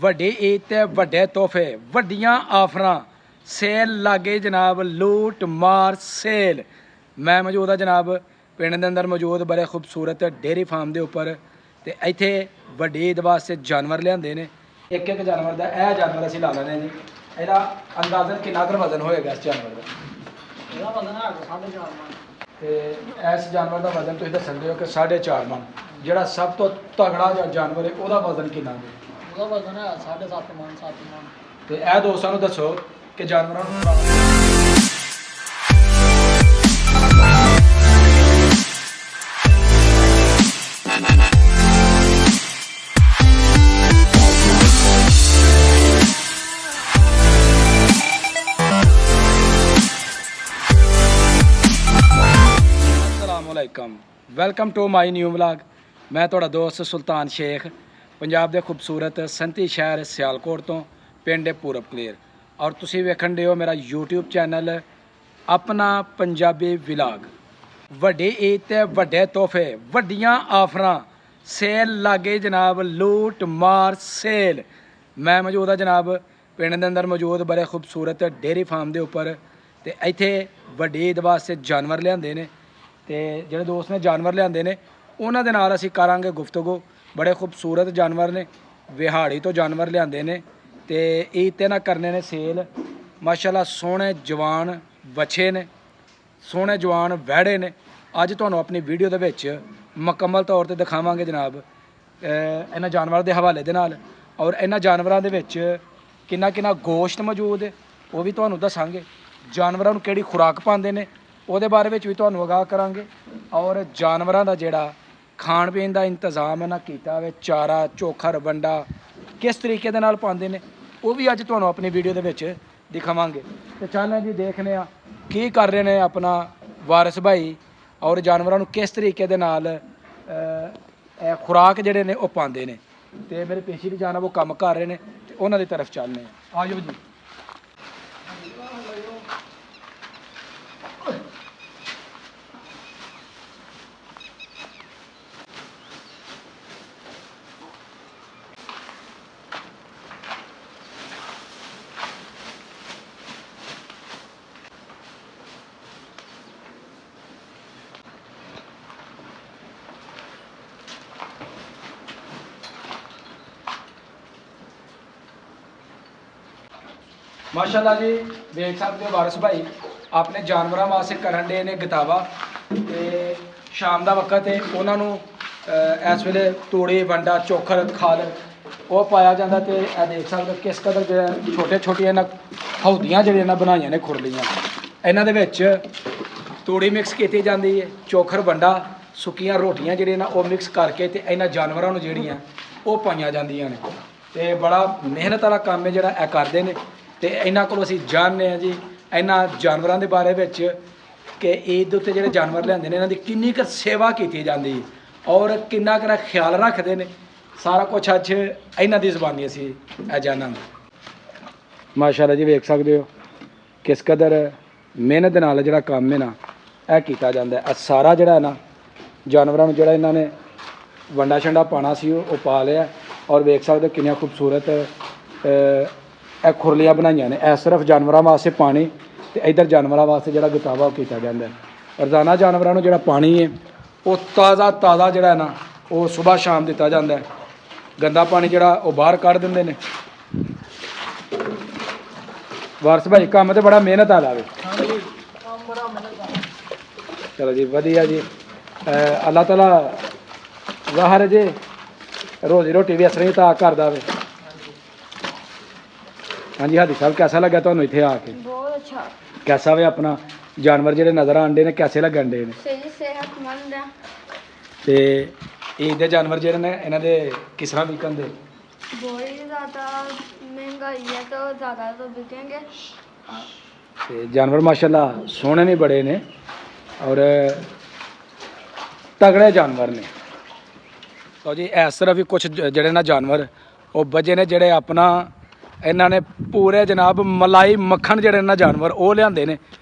ਵੱਡੀ ਈਦ ਤੇ ਵੱਡੇ ਤੋਹਫੇ ਵੱਡੀਆਂ ਆਫਰਾਂ ਸੇਲ लागे जनाब लूट मार सेल। मैं मौजूद हाँ जनाब पिंड के अंदर मौजूद बड़े खूबसूरत डेयरी फार्म के उपर तो इत्थे वड्डी ईद वास्ते जानवर लियाते हैं। एक एक जानवर का यह जानवर असीं ला लेने जी। इसका अंदाजन कितना कर वजन होएगा इस जानवर का? इस जानवर का वजन तुसीं दस सकते हो कि 4.5 मन। जिहड़ा सब तो तगड़ा जानवर है उसका वजन कितना है? ਉਹਦਾ ਵਜ਼ਨ ਹੈ 7.5 ਮਣ 7 ਮਣ। ਤੇ ਇਹ ਦੋਸਤਾਂ ਨੂੰ ਦੱਸੋ ਕਿ ਜਾਨਵਰਾਂ ਨੂੰ अस्सलामुअलैकुम, welcome to my new vlog. मैं तुहाडा दोस्त सुल्तान शेख पंजाब के खूबसूरत संती शहर सियालकोट तो पिंड पूरब कलेर और तुसीं वेखण दे हो मेरा यूट्यूब चैनल अपना पंजाबी व्लॉग। वड्डी ईद ते वड्डे तोहफे वड्डियां आफरां सेल लागे जनाब लूट मार सेल। मैं मौजूद हाँ जनाब पिंड के अंदर मौजूद बड़े खूबसूरत डेयरी फार्म के उपर तो इत्थे वड्डी ईद वास्ते जानवर लियाते हैं। तो जिहड़े दोस्त ने जानवर लियाते हैं उन्हां दे नाल असीं करांगे गुफ्तगू। बड़े खूबसूरत जानवर ने विहाड़ी तो जानवर लियाते हैं तो ईद ते ना करने ने सेल। माशाल्लाह सोहने जवान बछे ने सोहने जवान वैड़े ने। अज तुहानूं अपनी वीडियो दे विच मुकम्मल तौर पर दिखावांगे जनाब इन्हां जानवरां दे हवाले दे नाल और इन्हां जानवरां दे विच किन्ना किन्ना गोश्त मौजूद है वो भी तुहानूं दसांगे। जानवरां नूं किहड़ी खुराक पाਉਂਦੇ ने ਉਹਦੇ बारे ਵਿੱਚ भी तुहानूं आगाह करांगे और जानवरां दा जिहड़ा खाण पीण का इंतजाम इन्हां कीता होवे चारा चोखर वंडा किस तरीके दे नाल पाਉਂਦੇ ने वो भी अज तुहानूं अपनी वीडियो दे विच दिखावांगे। तो चलने जी देखने की कर रहे हैं अपना वारिस भाई और जानवरां नूं किस तरीके दे नाल खुराक जिहड़े ने वो पाਉਂਦੇ ने। तो मेरे पेशी भी जाना वो काम कर रहे हैं तो उन्हां दी तरफ चलने आ जाओ जी। माशाल्लाह जी देख सकते हो वारिस भाई अपने जानवरों वास्ते करन दे ने गतावा। तो शाम का वक्त है उन्होंने इस वेले तूड़ी वंडा चोखर खल वो पाया जाता। तो यह देख सकते किस कदर जो छोटे छोटिया इन्होंने हौदियाँ जड़ियाँ बनाई ने खुरलियाँ इन्हों के तूड़ी मिक्स की जाती है चोखर वंडा सुक्कियां रोटियां जड़ियाँ वो मिक्स करके तो इन्होंने जानवरों को जड़ियाँ वो पाई जांदियां ने। तो बड़ा मेहनत वाला काम है जोड़ा करते हैं। तो इन्हों को असीं जानने हैं जी इन्हों जानवरों के बारे में कि ईद उत्ते जिहड़े जानवर लियाते हैं इन्हों की किन्नी क सेवा की जाती है और किन्ना क ख्याल रखते हैं। सारा कुछ अज इन्हों की ज़बानी असीं जानांगे। माशाल्लाह जी वेख सकते हो किस कदर मेहनत दे नाल जिहड़ा काम है ना यह किया जाता है। सारा जिहड़ा ना जानवरों नूं जिहड़ा इन्होंने वंडा शंडा पाना सी वो पा लिया और वेख सकते हो कितनी खूबसूरत ਇਹ खुरलियां बनाई ने। इस तरफ जानवरों वास्ते पानी तो इधर जानवरों वास्ते जो गतावा किया जाता है। रोजाना जानवरों को जो पानी है वो ताज़ा ताज़ा जोड़ा है ना वो सुबह शाम दिता जाता है। गंदा पानी जोड़ा वो बाहर कढ़ देंगे ने। वारिस भाई काम तो बड़ा मेहनत वाला है। चलो जी वधिया जी अल्लाह ताला ज़ाहिर जी रोजी रोटी भी असर ही ता करदा वे। हाँ जी हादी साहब कैसा लगा तुहानूं इत्थे आके? बहुत अच्छा। कैसा वे अपना जानवर जिहड़े नज़र आंदे ने कैसे लगन दे ने? सही सेहतमंद है। ते ईद दे जानवर जिहड़े ने इन्हां दे किस तरह बिकन दे? बहुत ही ज़्यादा महंगाई है तो ज़्यादा तो बिकेंगे। ते जानवर माशाल्लाह सोहणे भी बड़े ने और तगड़े जानवर ने। तो जी इस तरह भी कुछ जिहड़े ना जानवर वो बजे ने जिहड़े अपना इन्हों ने पूरे जनाब मलाई मक्खन जड़े ना जानवर वो लियाते हैं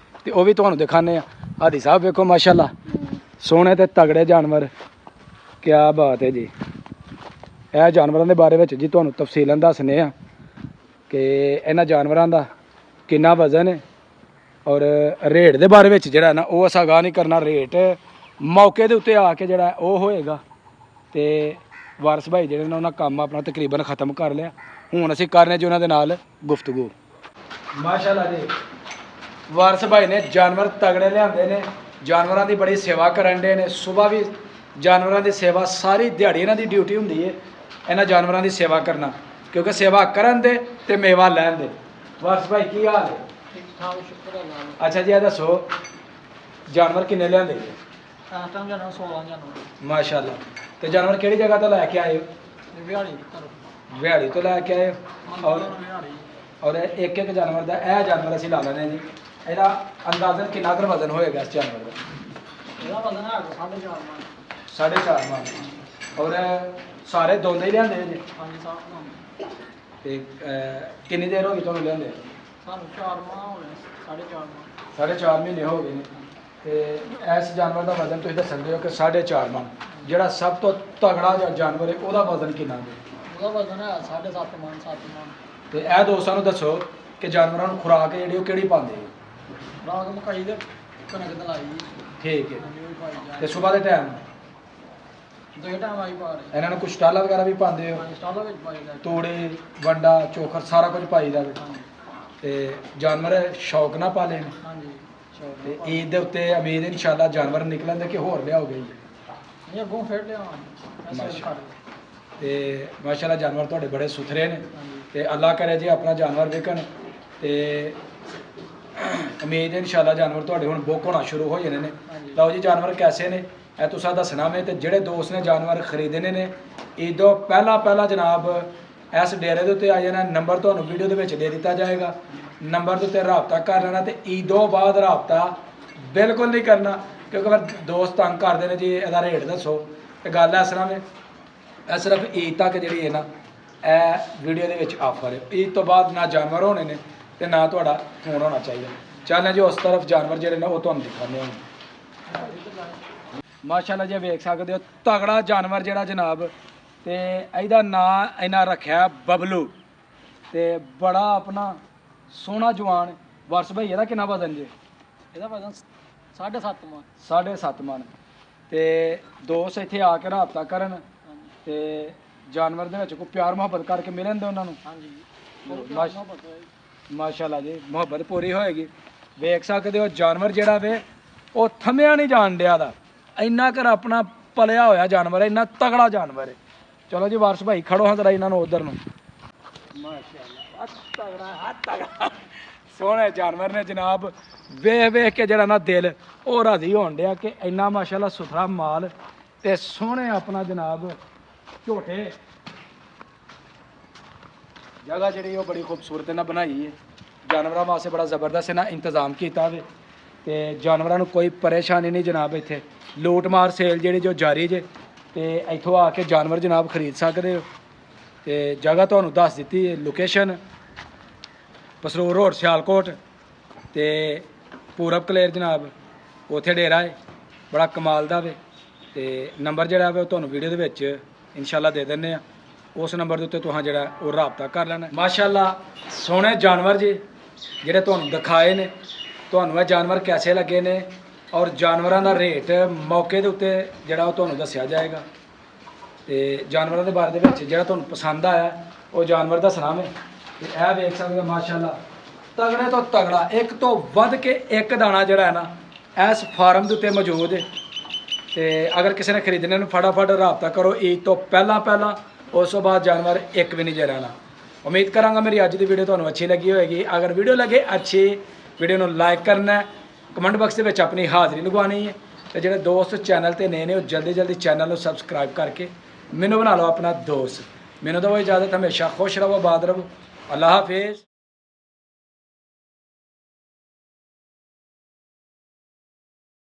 तो वह भी तुहानूं दिखाने। हादी साहब वेखो माशाल्लाह सोहने ते तगड़े जानवर क्या बात है जी। ਇਹ ਜਾਨਵਰਾਂ ਦੇ ਬਾਰੇ ਵਿੱਚ ਜੀ ਤੁਹਾਨੂੰ ਤਫਸੀਲਾਂ ਦੱਸਨੇ ਆ ਕਿ ਇਹਨਾਂ ਜਾਨਵਰਾਂ ਦਾ ਕਿੰਨਾ ਵਜ਼ਨ ਹੈ ਔਰ ਰੇਟ ਦੇ ਬਾਰੇ ਵਿੱਚ ਜਿਹੜਾ ਨਾ ਉਹ ਅਸਾਂ ਗਾ ਨਹੀਂ ਕਰਨਾ। ਰੇਟ ਮੌਕੇ ਦੇ ਉੱਤੇ ਆ ਕੇ ਜਿਹੜਾ ਉਹ ਹੋਏਗਾ। ਤੇ ਵਾਰਸ ਭਾਈ ਜਿਹੜੇ ਨੇ ਉਹਨਾਂ ਕੰਮ ਆਪਣਾ ਤਕਰੀਬਨ ਖਤਮ ਕਰ ਲਿਆ। ਹੁਣ ਅਸੀਂ ਕਰ ਰਹੇ ਜੀ ਉਹਨਾਂ ਦੇ ਨਾਲ ਗੁਫ਼ਤਗੂ। ਮਾਸ਼ਾਅੱਲਾ ਜੀ, ਵਾਰਸ ਭਾਈ ਨੇ ਜਾਨਵਰ ਤਗੜੇ ਲਿਆਂਦੇ ਨੇ, ਜਾਨਵਰਾਂ ਦੀ ਬੜੀ ਸੇਵਾ ਕਰਨ ਦੇ ਨੇ। ਸਵੇਰ ਵੀ ਜਾਨਵਰਾਂ ਦੀ ਸੇਵਾ, ਸਾਰੀ ਦਿਹਾੜੀ ਇਹਨਾਂ ਦੀ ਡਿਊਟੀ ਹੁੰਦੀ ਹੈ ਇਹਨਾਂ ਜਾਨਵਰਾਂ ਦੀ ਸੇਵਾ ਕਰਨਾ, ਕਿਉਂਕਿ ਸੇਵਾ ਕਰਨ ਦੇ ਤੇ ਮੇਵਾ ਲੈਣ ਦੇ। ਵਾਰਸ ਭਾਈ ਕੀ ਹਾਲ ਹੈ? ਠੀਕ ਠਾਕ, ਸ਼ੁਕਰ ਅੱਲਾਹ ਅੱਛਾ ਜੀ, ਇਹ ਦੱਸੋ ਜਾਨਵਰ ਕਿੰਨੇ ਲਿਆਂਦੇ ਜੀ? ਦਾ। ਇਸ ਟਾਈਮ ਜਾਣਾ 16 ਜਾਨਵਰ ਮਾਸ਼ਾਅੱਲਾ। ਤੇ ਜਾਨਵਰ ਕਿਹੜੀ ਜਗ੍ਹਾ ਤੋਂ ਲੈ ਕੇ ਆਏ ਹੋ? ਵਿਹਾੜੀ ਘਰੋਂ ਵਿਹਾੜੀ ਤੋਂ ਲੈ ਕੇ ਆਏ ਹੋ। ਔਰ ਵਿਹਾੜੀ ਔਰ ਇੱਕ ਇੱਕ ਜਾਨਵਰ ਦਾ ਇਹ ਜਾਨਵਰ ਅਸੀਂ ਲਾ ਲੈਣੇ ਜੀ। ਇਹਦਾ ਅੰਦਾਜ਼ਨ ਕਿੰਨਾ ਕੁ ਵਜ਼ਨ ਹੋਏਗਾ ਇਸ ਜਾਨਵਰ ਦਾ? ਇਹਦਾ ਵਜ਼ਨ ਹੈ 4.5 ਮਣ। 4.5 ਮਣ। ਔਰ ਸਾਰੇ ਦੋਨੇ ਹੀ ਲਿਆਂਦੇ ਜੀ? ਹਾਂਜੀ ਸਾਹਿਬ ਨੂੰ ਤੇ ਕਿੰਨੀ ਦੇਰ ਹੋ ਗਈ ਤੁਹਾਨੂੰ ਲਿਆਂਦੇ? ਸਾਨੂੰ 4 ਮਾਹ ਹੋ ਗਏ, 4.5 ਮਾਹ। 4.5 ਮਹੀਨੇ ਹੋ ਗਏ ਨੇ। ਤੇ ਇਸ ਜਾਨਵਰ ਦਾ ਵਜ਼ਨ ਤੁਸੀਂ ਦੱਸ ਸਕਦੇ ਹੋ ਕਿ 4.5 ਮਣ। ਜਿਹੜਾ ਸਭ ਤੋਂ ਤਗੜਾ ਜਾਨਵਰ ਹੈ ਉਹਦਾ ਵਜ਼ਨ ਕਿੰਨਾ ਹੈ? ਉਹਦਾ ਵਜ਼ਨ ਹੈ 7.5 ਮਣ, 7 ਮਣ। ਤੇ ਇਹ ਦੋਸਤਾਂ ਨੂੰ ਦੱਸੋ ਕਿ ਜਾਨਵਰਾਂ ਨੂੰ ਖੁਰਾਕ ਜਿਹੜੀ ਉਹ ਕਿਹੜੀ ਪਾਉਂਦੇ ਹੋ? ਰਾਤ ਮਕਾਈ ਦੇ ਕਣਕ ਦਲਾਈ। ਠੀਕ ਹੈ। ਹਾਂਜੀ ਉਹ ਵੀ ਪਾਈ ਜਾ। ਤੇ ਸਵੇਰ ਦੇ ਟਾਈਮ ਦੋ ਟਾਈਮ ਆਈ ਪਾ ਰਹੇ। ਇਹਨਾਂ ਨੂੰ ਕੁਛ ਟਾਲਾ ਵਗੈਰਾ ਵੀ ਪਾਉਂਦੇ ਹੋ? ਹਾਂਜੀ ਸਟਾਲਾਂ ਵਿੱਚ ਪਾਈ ਜਾ। ਤੂੜੀ, ਵੰਡਾ, ਚੋਖਰ ਸਾਰਾ ਕੁਝ ਪਾਈ ਜਾਵੇ। ਹਾਂਜੀ ਤੇ ਜਾਨਵਰ ਸ਼ੌਕ ਨਾਲ ਪਾਲੇ ਨੇ। ਹਾਂਜੀ ਸ਼ੌਕ ਤੇ ਨਾਲ। ਈਦ ਦੇ ਉੱਤੇ ਉਮੀਦ ਇਨਸ਼ਾਅੱਲਾ ਜਾਨਵਰ ਨਿਕਲਣ ਦੇ ਕਿ ਹੋਰ ਲਿਆਓਗੇ ਜੀ? ਇਹ ਅੱਗੋਂ ਫੇਰ ਲਿਆ ਮਾਸ਼ਾ। ਤੇ ਮਾਸ਼ਾਅੱਲਾ ਜਾਨਵਰ ਤੁਹਾਡੇ ਬੜੇ ਸੁਥਰੇ ਨੇ। ਹਾਂਜੀ ਤੇ ਅੱਲਾ ਕਰੇ ਜੀ ਆਪਣਾ ਜਾਨਵਰ ਵਿਕਣ। ਤੇ ਉਮੀਦ ਹੈ ਇਨਸ਼ਾਅੱਲਾ ਜਾਨਵਰ ਤੁਹਾਡੇ ਹੁਣ ਬੁੱਕ ਹੋਣਾ ਸ਼ੁਰੂ ਹੋ ਜਾਣੇ ਨੇ। ਹਾਂਜੀ ਲਓ ਜੀ, ਜਾਨਵਰ ਕੈਸੇ ਨੇ ਇਹ ਤੁਸੀਂ ਦੱਸਣਾ ਵੇ। ਤੇ ਜਿਹੜੇ ਦੋਸਤ ਨੇ ਜਾਨਵਰ ਖਰੀਦਣੇ ਨੇ ਈਦੋਂ ਪਹਿਲਾਂ ਜਨਾਬ ਇਸ ਡੇਰੇ ਦੇ ਉੱਤੇ ਆ ਜਾਣਾ। ਨੰਬਰ ਤੁਹਾਨੂੰ ਵੀਡੀਓ ਦੇ ਵਿੱਚ ਦੇ ਦਿੱਤਾ ਜਾਏਗਾ। ਨੰਬਰ ਦੇ ਉੱਤੇ ਰਾਬਤਾ ਕਰ ਲੈਣਾ। ਤੇ ਈਦੋਂ ਬਾਅਦ ਰਾਬਤਾ ਬਿਲਕੁਲ ਨਹੀਂ ਕਰਨਾ, ਕਿਉਂਕਿ ਫਿਰ ਦੋਸਤ ਤੰਗ ਕਰਦੇ ਨੇ ਜੀ ਇਹਦਾ ਰੇਟ ਦੱਸੋ। ਤੇ ਗੱਲ ਇਸ ਤਰ੍ਹਾਂ ਵੇ, ਇਹ ਸਿਰਫ ਈਦ ਤੱਕ ਜਿਹੜੀ ਹੈ ਨਾ ਇਹ ਵੀਡੀਓ ਦੇ ਵਿੱਚ ਆਫਰ ਹੈ। ਈਦ ਤੋਂ ਬਾਅਦ ਨਾ ਜਾਨਵਰ ਹੋਣੇ ਨੇ ਤੇ ਨਾ ਤੁਹਾਡਾ ਫੋਨ ਹੋਣਾ ਚਾਹੀਦਾ। ਚੱਲਣਾ ਜੀ ਉਸ ਤਰਫ ਜਾਨਵਰ ਜਿਹੜੇ ਨੇ ਉਹ ਤੁਹਾਨੂੰ ਦਿਖਾਉਂਦੇ ਹਾਂ। ਮਾਸ਼ਾਅੱਲਾ ਜੀ, ਵੇਖ ਸਕਦੇ ਹੋ ਤਗੜਾ ਜਾਨਵਰ ਜਿਹੜਾ ਜਨਾਬ। ਤੇ ਇਹਦਾ ਨਾਂ ਇਹਨਾਂ ਰੱਖਿਆ ਬਬਲੂ। ਤੇ ਬੜਾ ਆਪਣਾ ਸੋਹਣਾ ਜਵਾਨ। ਵਾਰਸ ਭਾਈ ਇਹਦਾ ਕਿੰਨਾ ਵਜ਼ਨ ਜੀ? ਇਹਦਾ ਵਜ਼ਨ 7.5 ਮਣ। 7.5 ਮਣ। ਤੇ ਦੋਸਤ ਇੱਥੇ ਆ ਕੇ ਰਾਬਤਾ ਕਰਨ ਹਾਂਜੀ ਤੇ ਜਾਨਵਰ ਦੇ ਵਿੱਚ ਕੋਈ ਪਿਆਰ ਮੁਹੱਬਤ ਕਰਕੇ ਮਿਲਣ ਦੇ ਉਹਨਾਂ ਨੂੰ। ਹਾਂਜੀ ਮਾਸ਼ਾਅੱਲਾ ਜੀ, ਮੁਹੱਬਤ ਪੂਰੀ ਹੋਏਗੀ। ਵੇਖ ਸਕਦੇ ਹੋ ਜਾਨਵਰ ਜਿਹੜਾ ਵੇ ਉਹ ਥੰਮਿਆ ਨਹੀਂ ਜਾਣ ਡਿਆ ਦਾ। ਇੰਨਾ ਕਰ ਆਪਣਾ ਪਲਿਆ ਹੋਇਆ ਜਾਨਵਰ ਹੈ, ਇੰਨਾ ਤਗੜਾ ਜਾਨਵਰ ਹੈ। ਚਲੋ ਜੀ ਵਾਰਸ ਭਾਈ ਖੜੋ ਹਾਂ ਜ਼ਰਾ ਇਹਨਾਂ ਨੂੰ ਉਧਰ ਨੂੰ। ਮਾਸ਼ਾਅੱਲਾ ਤਗੜਾ ਸੋਹਣੇ ਜਾਨਵਰ ਨੇ ਜਨਾਬ। ਵੇਖ ਕੇ ਜਿਹੜਾ ਨਾ ਦਿਲ ਉਹ ਰਾਜ਼ੀ ਹੋਣ ਡਿਆ ਕਿ ਇੰਨਾ ਮਾਸ਼ਾਅੱਲਾ ਸੁਥਰਾ ਮਾਲ ਤੇ ਸੋਹਣੇ ਆਪਣਾ ਜਨਾਬ ਝੋਟੇ। ਜਗ੍ਹਾ ਜਿਹੜੀ ਉਹ ਬੜੀ ਖੂਬਸੂਰਤ ਨਾਲ ਬਣਾਈ ਹੈ। ਜਾਨਵਰਾਂ ਵਾਸਤੇ ਬੜਾ ਜ਼ਬਰਦਸਤ ਨਾ ਇੰਤਜ਼ਾਮ ਕੀਤਾ ਵੇ। ਤੇ ਜਾਨਵਰਾਂ ਨੂੰ ਕੋਈ ਪਰੇਸ਼ਾਨੀ ਨਹੀਂ ਜਨਾਬ। ਇੱਥੇ ਲੂਟ ਮਾਰ ਸੇਲ ਜਿਹੜੀ ਜੋ ਜਾਰੀ ਜੇ। ਤੇ ਇੱਥੋਂ ਆ ਕੇ ਜਾਨਵਰ ਜਨਾਬ ਖਰੀਦ ਸਕਦੇ ਹੋ। ਤੇ ਜਗ੍ਹਾ ਤੁਹਾਨੂੰ ਦੱਸ ਦਿੱਤੀ ਹੈ, ਲੋਕੇਸ਼ਨ ਪਸਰੂਰ ਰੋਡ ਸਿਆਲਕੋਟ ਤੇ ਪੂਰਬ ਕਲੇਰ ਜਨਾਬ, ਉੱਥੇ ਡੇਰਾ ਹੈ। ਬੜਾ ਕਮਾਲ ਦਾ ਵੇ। ਤੇ ਨੰਬਰ ਜਿਹੜਾ ਵੇ ਉਹ ਤੁਹਾਨੂੰ ਵੀਡੀਓ ਦੇ ਵਿੱਚ ਇਨਸ਼ਾਅੱਲਾ ਦੇ ਦਿੰਦੇ ਆ। ਉਸ ਨੰਬਰ ਦੇ ਉੱਤੇ ਤੁਸੀਂ ਜਿਹੜਾ ਉਹ ਰਾਬਤਾ ਕਰ ਲੈਣਾ। ਮਾਸ਼ਾਅੱਲਾ ਸੋਹਣੇ ਜਾਨਵਰ ਜੀ ਜਿਹੜੇ ਤੁਹਾਨੂੰ ਦਿਖਾਏ ਨੇ। ਤੁਹਾਨੂੰ ਇਹ ਜਾਨਵਰ ਕੈਸੇ ਲੱਗੇ ਨੇ ਔਰ ਜਾਨਵਰਾਂ ਦਾ ਰੇਟ ਮੌਕੇ ਦੇ ਉੱਤੇ ਜਿਹੜਾ ਉਹ ਤੁਹਾਨੂੰ ਦੱਸਿਆ ਜਾਏਗਾ। ਤੇ ਜਾਨਵਰਾਂ ਦੇ ਬਾਰੇ ਦੇ ਵਿੱਚ ਜਿਹੜਾ ਤੁਹਾਨੂੰ ਪਸੰਦ ਆਇਆ ਉਹ ਜਾਨਵਰ ਦੱਸਣਾ ਮੈਂ। ਤੇ ਇਹ ਵੇਖ ਸਕਦੇ ਹੋ ਮਾਸ਼ਾਅੱਲਾ ਤਗੜੇ ਤੋਂ ਤਗੜਾ, ਇੱਕ ਤੋਂ ਵੱਧ ਕੇ ਇੱਕ ਦਾਣਾ ਜਿਹੜਾ ਹੈ ਨਾ ਇਸ ਫਾਰਮ ਦੇ ਉੱਤੇ ਮੌਜੂਦ ਹੈ। ਤੇ ਅਗਰ ਕਿਸੇ ਨੇ ਖਰੀਦਣੇ ਨੂੰ ਫਟਾਫਟ ਰਾਬਤਾ ਕਰੋ ਈਦ ਤੋਂ ਪਹਿਲਾਂ। ਉਸ ਤੋਂ ਬਾਅਦ ਜਾਨਵਰ ਇੱਕ ਵੀ ਨਹੀਂ ਜੇ ਰਹਿਣਾ। ਉਮੀਦ ਕਰਾਂਗਾ ਮੇਰੀ ਅੱਜ ਦੀ ਵੀਡੀਓ ਤੁਹਾਨੂੰ ਅੱਛੀ ਲੱਗੀ ਹੋਏਗੀ। ਅਗਰ ਵੀਡੀਓ ਲੱਗੇ ਅੱਛੀ, ਵੀਡੀਓ ਨੂੰ ਲਾਈਕ ਕਰਨਾ, ਕਮੈਂਟ ਬਾਕਸ ਦੇ ਵਿੱਚ ਆਪਣੀ ਹਾਜ਼ਰੀ ਲਗਵਾਉਣੀ ਹੈ। ਤੇ ਜਿਹੜੇ ਦੋਸਤ ਚੈਨਲ ਤੇ ਨਏ ਨੇ ਉਹ ਜਲਦੀ ਚੈਨਲ ਨੂੰ ਸਬਸਕ੍ਰਾਈਬ ਕਰਕੇ ਮੈਨੂੰ ਬਣਾ ਲਓ ਆਪਣਾ ਦੋਸਤ। ਮੈਨੂੰ ਦਿਓ ਇਜਾਜ਼ਤ। ਹਮੇਸ਼ਾ ਖੁਸ਼ ਰਹੋ, ਆਬਾਦ ਰਹੋ। ਅੱਲਾ ਹਾਫਿਜ਼।